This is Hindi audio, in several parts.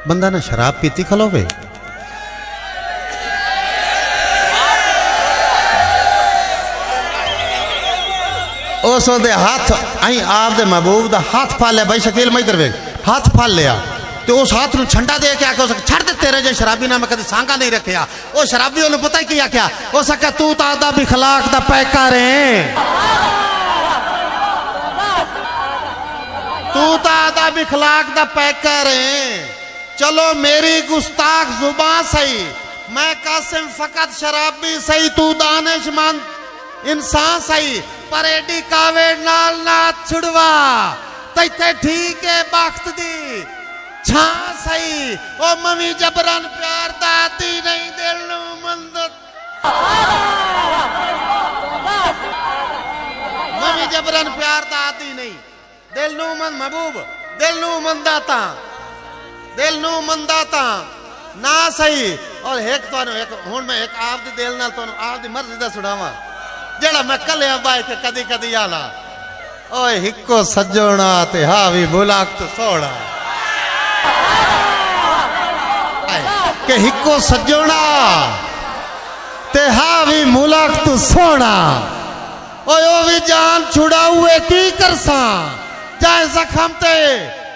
बंदा ना शराब पीती खलोवे उस दे हाथ आई आप दे महबूब दा हाथ फाल लिया भाई शकील मैं इधर वेख हाथ फाल लिया तो उस हाथ नु ठंडा दे के आके छड़ दे तेरे जो शराबी ना मैं कदे सांगा नहीं रखिया वो शराबी ओनु पता ही किया क्या हो सके तू ता दा भी खलाक दा पैकर है तू ता दा भी खलाक दा पैकर है चलो मेरी गुस्ताख जुबान सही मैं कासिम फकत शराबी सही तू दानिशमंद इंसान सही पर एडी कावे नाल ना छुड़वा तैते ठीक है बख्त दी छा सही ओ मम्मी जबरन प्यार दाती नहीं दिल नू मंद मम्मी जबरन प्यार दाती नहीं दिल नू मंद महबूब दिल नू मंदाता ना सही और एक तो एक हुन मैं एक आप दी दिल नाल तो आप दी मर्जी दा सुनावा जेड़ा मैं कलिया बाय के कदी कदी आला ओए हिक्को सजोना ते हावी बुलाक तो सोना के हिक्को सजोना ते हावी मुलाक तो सोना ओए ओ भी जान छुड़ाऊए की करसा चाहे जख्म ते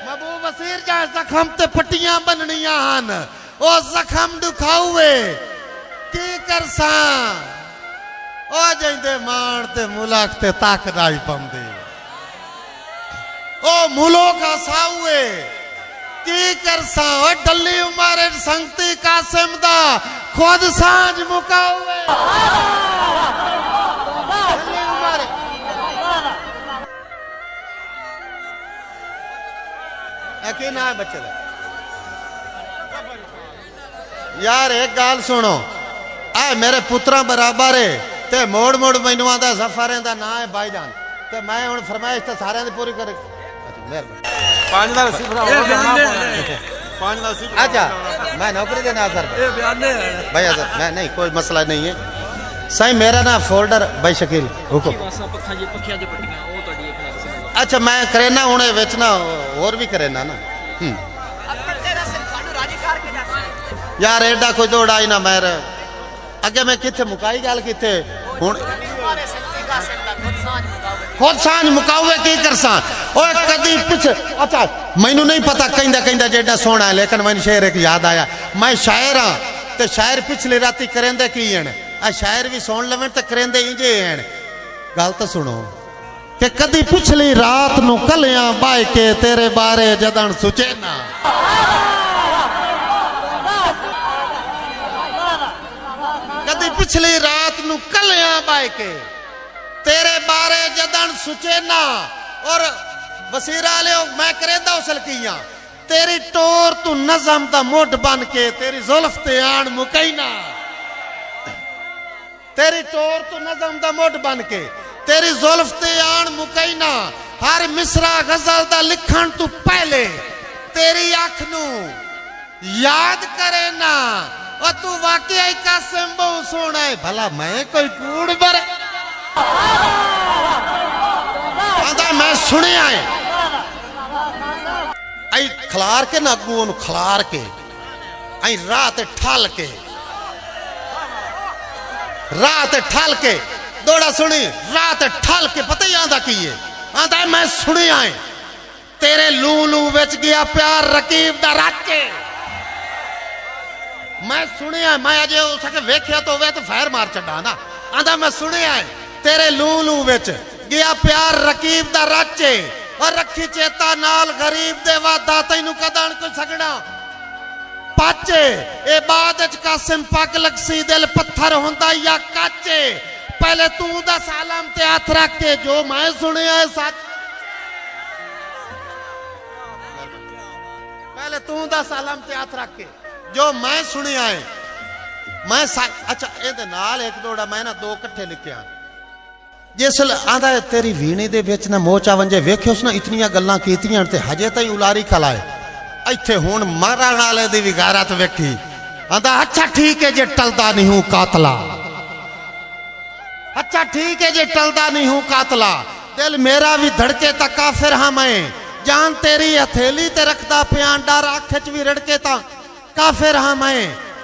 महबूब वसीर चाहे जख्म ते पट्टियां बननियां हन ओ जख्म दुखाऊए की करसा ओ जंदे मान ते मुलाक ते ताक राई पमदे ओ मुलो का साउए की करसा ओ डल्ली उमारे संगती कासिम दा खुद सांझ मुकावे डल्ली उमारे की ना है बच्चे दा यार एक गाल सुनो आ मेरे पुत्रा बराबर है ते मोड़ मोड़ मैनू आंदा सफारे दा ना है भाईजान ते मैं हुण फरमाइश ते सारे दी पूरी कर अच्छा मैं नौकरी देना सर भाई मैं नहीं कोई मसला नहीं है सही मेरा ना फोल्डर भाई शकील हुकुम अच्छा मैं करेना हूँ बेचना और भी करेना ना यार एडा कोई दौड़ा ही ना मैं अगे मैं किथे मुकाई गल किथे हुण खुद सांझ मुकावे की करसा ओए कदी पिछ अच्छा मैनू नहीं पता कहंदा कहंदा जेड़ा सोना है लेकिन मैनू शेर एक याद आया मैं शायर हां ते शायर पिछली राती करेंदे की हन आ शायर भी सुन लवें ते करेंदे इंजे हन गल तो सुनो कि कदी पिछली रात नू कलियां बाय के तेरे बारे जदन सुचे ना कदी पिछली रात नू कलियां बाय के तेरे बारे जदन सुचे ना और वसीरा ले मैं करेंदा उसल किया तेरी टोर तू नज़म दा मुठ बन के तेरी जुल्फ ते आन मुकैना तेरी टोर तू नज़म दा मुठ बन के तेरी जुल्फ ते आन मुकैना हर मिसरा गजल दा लिखण तू पहले तेरी अख नू याद करे ना और तू वाकई कासिम बहु सोना है भला मैं कोई कूड़ बर मैं सुनिया है आई खलार के ना अगू खलार के आई रात ठल के दौड़ा सुनी रात ठल के पता ही आंदा की है आंदा मैं सुनिया है तेरे लू लू विच गया प्यार रकीब दा राचे मैं सुनिया मैं अजे हो सके वेख्या तो वे तो फैर मार छड़ा ना आंदा मैं सुनिया है तेरे लू लू विच गया प्यार रकीब दा राचे और रखी चेता नाल गरीब दे वादा तैनू कदन कोई सगड़ा पाचे ए बाद च कासिम पग लगसी दिल पत्थर होंदा या काचे पहले तू दा सालम ते हाथ रख के जो मैं सुनिया है सच पहले तू दा सालम ते हाथ रख के जो मैं सुनिया है मैं अच्छा ए दे नाल एक दोड़ा मैं ना दो इकट्ठे लिखिया जिसल आंदा तेरी वीणी दे विच ना मोचा वंजे वेखियोस ना इतनियां गल्लां कीतियां ते हजे ताईं उलारी खलाए इत्थे हुण मारण वाले दी भी गैरत वेखी आंदा अच्छा ठीक है जे टलदा नहीं हूं कातला अच्छा ठीक है जे टलदा नहीं हूं कातला दिल मेरा भी धड़के ता काफिर हां मैं जान तेरी हथेली ते रखदा प्यां डर अख च भी रड़के ता काफिर हां मैं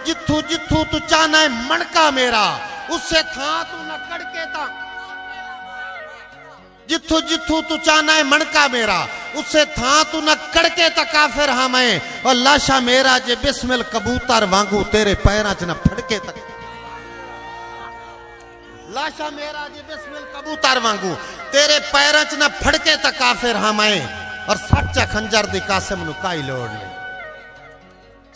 जिथू जिथू तू चाहना है मणका मेरा उससे था तू न कड़के ता जिथू जिथू तू चाहना है मणका मेरा उससे था तू न कड़के ता काफिर हां मैं और लाशा मेरा जे बिस्मिल कबूतर वांगू तेरे पैरां च न फड़के तक लाशा मेरा जे बिस्मिल कबूतर वांगू तेरे पैरां च न फड़के ता काफिर हां मैं और सच्चा खंजर दी कासिम नु काई लोड़ नहीं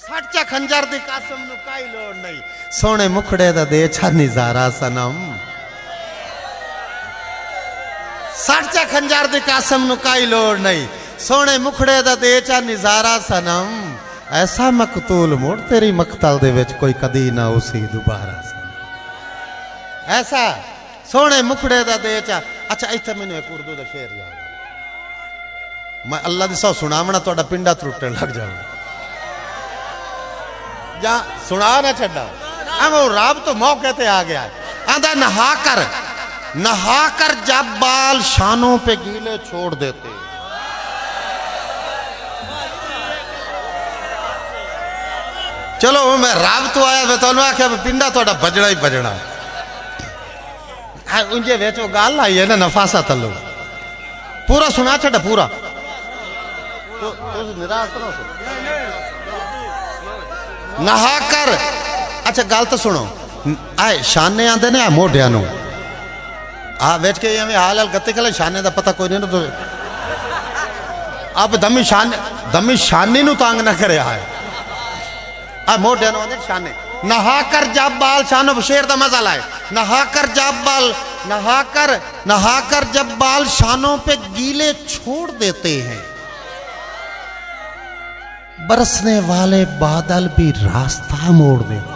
सच्चा खंजर दी कासिम नु काई लोड़ नहीं सोने मुखड़े दा दे छा नजारा सनम सच्चा खंजर दी कासिम नु काई लोड़ नहीं सोने मुखड़े दा दे छा नजारा सनम ऐसा मकतूल मुड़ तेरी मकतल दे विच कोई कदी ना उसी दोबारा ऐसा सोने मुखड़े दा दे चा अच्छा इत्थे मैनू एक उर्दू दा शेर याद मैं अल्लाह दी सौ सुनावना तुहाडा पिंडा त्रुटन लग जाऊंगा जा सुना ना छड्डा वो रब तो मौके ते आ गया आंदा नहा कर जब बाल शानों पे गीले छोड़ देते चलो मैं रब तो आया मैं तुहानू आख्या पिंडा तुहाडा बजना ही बजना उनके विच वो गल आई है ना नफासा तलो पूरा सुना छड़ा पूरा तो निराश तो नहा कर अच्छा गल तो सुनो आए शाने आंदे ने मोढिया नू आ वेच के एवें हाल हाल गत्ते कल शाने दा पता कोई नहीं ना तो अब दमी शानी नू तंग ना करे है आ मोढिया नू आंदे शाने नहा कर जब बाल शानो शेर दा मजा लाए नहा कर जब बाल शानों पे गीले छोड़ देते हैं बरसने वाले बादल भी रास्ता मोड़ देते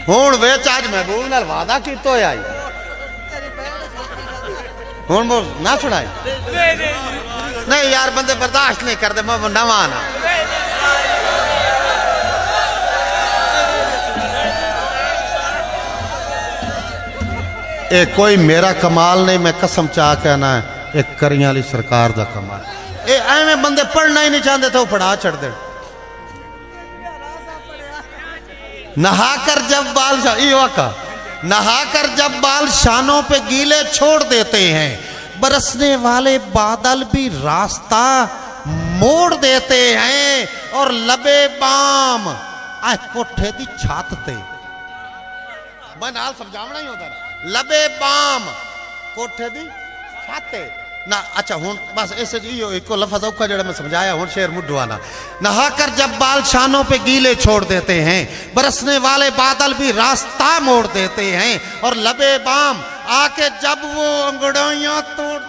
हुण वेच आज महबूब नाल वादा कीतो आई हुण ना सुनाई नहीं यार बंदे बर्दाश्त नहीं करते मैं नवा ना एक कोई मेरा कमाल नहीं मैं कसम चाह कहना है एक करियां वाली सरकार दा कमाल ए एवें बंदे पढ़ना ही नहीं चाहते थे वो पढ़ा छड़ दे नहाकर जब बाल शानों पे गीले छोड़ देते हैं बरसने वाले बादल भी रास्ता मोड़ देते हैं और लबे बाम आ कोठे दी छत ते मैं नाल समझावना ही होता लबे बाम कोठे दी छत ते ना अच्छा हुण बस इस इको लफ्ज औखा जेड़ा मैं समझाया हुण शेर मुड्ढवाना नहाकर जब बाल शानों पे गीले छोड़ देते हैं बरसने वाले बादल भी रास्ता मोड़ देते हैं और लबे बाम आके जब वो अंगड़ाइयां तोड़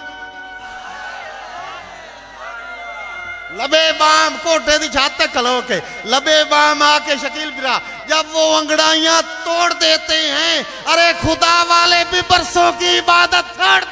लबे बाम कोठे दी छत तक खलो के लबे बाम आके शकील बिरा जब वो अंगड़ाइयां तोड़ देते हैं अरे खुदा वाले भी बरसों की इबादत छोड़